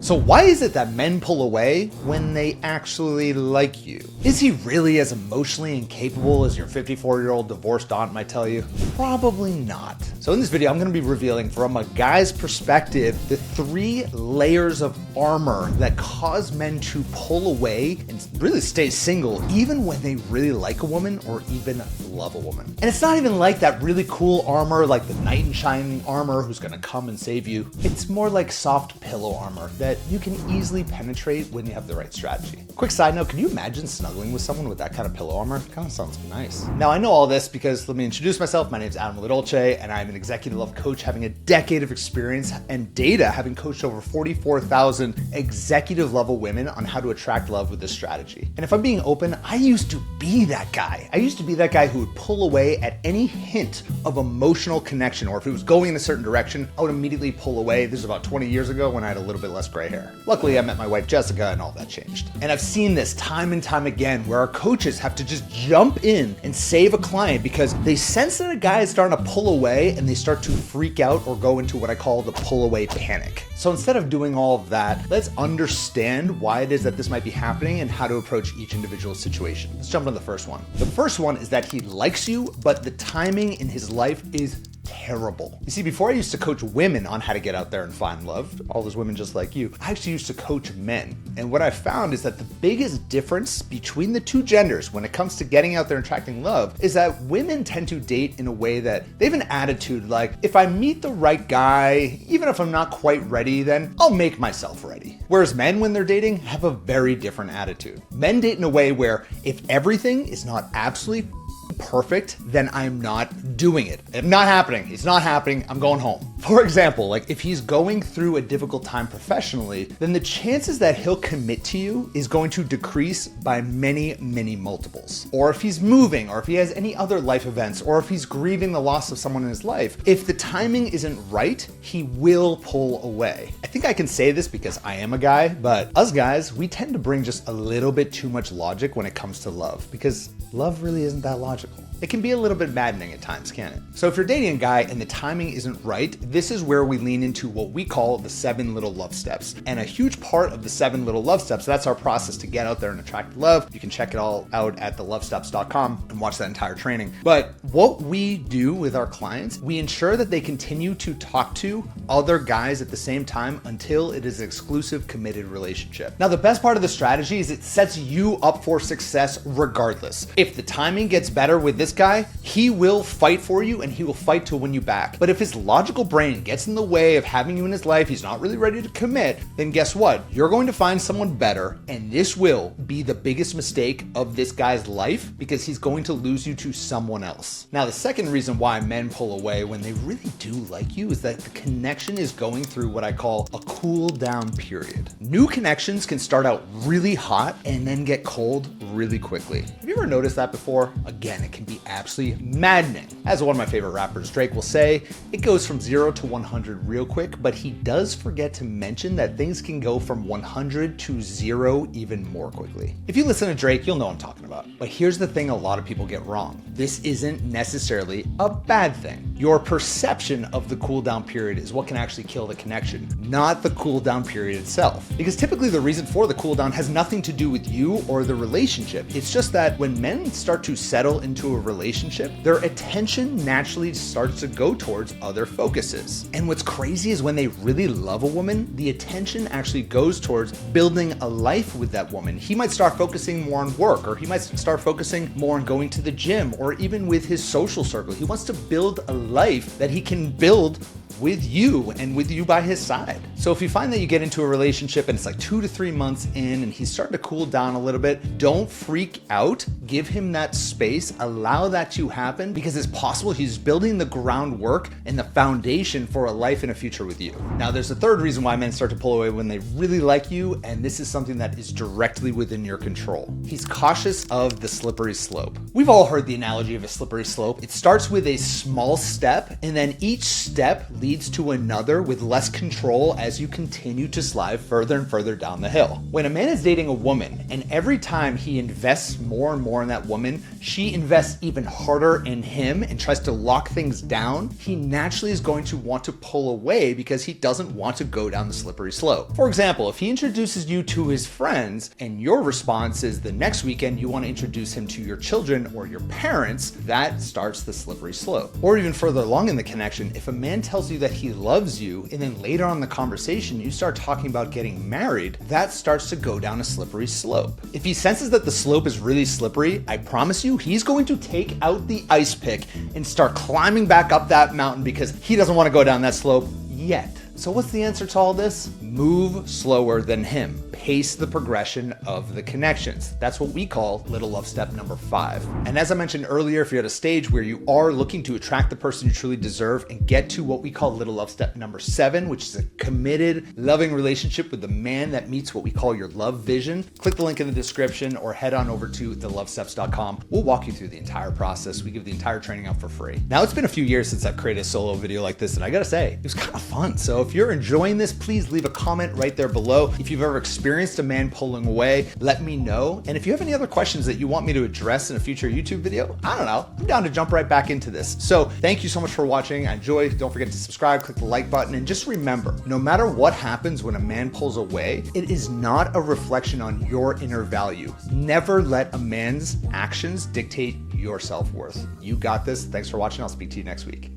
So why is it that men pull away when they actually like you? Is he really as emotionally incapable as your 54-year-old divorced aunt might tell you? Probably not. So in this video, I'm going to be revealing from a guy's perspective the 3 layers of armor that cause men to pull away and really stay single even when they really like a woman or even love a woman. And it's not even like that really cool armor like the knight in shining armor who's going to come and save you. It's more like soft pillow armor that you can easily penetrate when you have the right strategy. Quick side note, can you imagine snuggling with someone with that kind of pillow armor? Kind of sounds nice. Now I know all this because let me introduce myself. My name is Adam Lidolce and I'm an executive love coach having a decade of experience and data having coached over 44,000 executive level women on how to attract love with this strategy. And if I'm being open, I used to be that guy. I used to be that guy who would pull away at any hint of emotional connection, or if it was going in a certain direction, I would immediately pull away. This is about 20 years ago when I had a little bit less gray hair. Luckily, I met my wife Jessica and all that changed. And I've seen this time and time again where our coaches have to just jump in and save a client because they sense that a guy is starting to pull away and they start to freak out or go into what I call the pull away panic. So instead of doing all of that, let's understand why it is that this might be happening and how to approach each individual situation. Let's jump on the first one. The first one is that he likes you, but the timing in his life is terrible. You see, before I used to coach women on how to get out there and find love, all those women just like you, I actually used to coach men. And what I found is that the biggest difference between the two genders when it comes to getting out there and attracting love is that women tend to date in a way that they have an attitude like, if I meet the right guy, even if I'm not quite ready, then I'll make myself ready. Whereas men, when they're dating, have a very different attitude. Men date in a way where if everything is not absolutely perfect, then I'm not doing it. It's not happening. It's not happening. I'm going home. For example, like if he's going through a difficult time professionally, then the chances that he'll commit to you is going to decrease by many, many multiples. Or if he's moving, or if he has any other life events, or if he's grieving the loss of someone in his life, if the timing isn't right, he will pull away. I think I can say this because I am a guy, but us guys, we tend to bring just a little bit too much logic when it comes to love because love really isn't that logical. It can be a little bit maddening at times, can't it? So if you're dating a guy and the timing isn't right, this is where we lean into what we call the 7 little love steps. And a huge part of the 7 little love steps, that's our process to get out there and attract love. You can check it all out at thelovesteps.com and watch that entire training. But what we do with our clients, we ensure that they continue to talk to other guys at the same time until it is an exclusive, committed relationship. Now, the best part of the strategy is it sets you up for success regardless. If the timing gets better with this guy, he will fight for you and he will fight to win you back. But if his logical brain gets in the way of having you in his life, he's not really ready to commit, then guess what? You're going to find someone better, and this will be the biggest mistake of this guy's life because he's going to lose you to someone else. Now, the second reason why men pull away when they really do like you is that the connection is going through what I call a cool down period. New connections can start out really hot and then get cold really quickly. Have you ever noticed that before? Again, it can be absolutely maddening. As one of my favorite rappers, Drake, will say, it goes from 0 to 100 real quick, but he does forget to mention that things can go from 100 to 0 even more quickly. If you listen to Drake, you'll know what I'm talking about. But here's the thing a lot of people get wrong. This isn't necessarily a bad thing. Your perception of the cool down period is what can actually kill the connection, not the cool down period itself. Because typically the reason for the cool down has nothing to do with you or the relationship. It's just that when men start to settle into a relationship, their attention naturally starts to go towards other focuses. And what's crazy is when they really love a woman, the attention actually goes towards building a life with that woman. He might start focusing more on work, or he might start focusing more on going to the gym, or even with his social circle. He wants to build a life that he can build with you and with you by his side. So if you find that you get into a relationship and it's like 2 to 3 months in and he's starting to cool down a little bit, don't freak out. Give him that space. Allow that to happen because it's possible he's building the groundwork and the foundation for a life and a future with you. Now, there's a third reason why men start to pull away when they really like you, and this is something that is directly within your control. He's cautious of the slippery slope. We've all heard the analogy of a slippery slope. It starts with a small step, and then each step leads to another with less control as you continue to slide further and further down the hill. When a man is dating a woman, and every time he invests more and more in that woman, she invests even harder in him and tries to lock things down, he naturally is going to want to pull away because he doesn't want to go down the slippery slope. For example, if he introduces you to his friends and your response is the next weekend you want to introduce him to your children or your parents, that starts the slippery slope. Or even further along in the connection, if a man tells you that he loves you and then later on in the conversation you start talking about getting married, that starts to go down a slippery slope. If he senses that the slope is really slippery, I promise you he's going to take out the ice pick and start climbing back up that mountain because he doesn't want to go down that slope yet. So what's the answer to all this? Move slower than him. Pace the progression of the connections. That's what we call little love step number 5. And as I mentioned earlier, if you're at a stage where you are looking to attract the person you truly deserve and get to what we call little love step number 7, which is a committed, loving relationship with the man that meets what we call your love vision, click the link in the description or head on over to thelovesteps.com. We'll walk you through the entire process. We give the entire training out for free. Now, it's been a few years since I've created a solo video like this, and I gotta say, it was kind of fun. So if you're enjoying this, please leave a comment right there below. If you've ever experienced a man pulling away, let me know. And if you have any other questions that you want me to address in a future YouTube video, I don't know, I'm down to jump right back into this. So thank you so much for watching. I enjoyed. Don't forget to subscribe, click the like button, and just remember, no matter what happens when a man pulls away, it is not a reflection on your inner value. Never let a man's actions dictate your self-worth. You got this. Thanks for watching. I'll speak to you next week.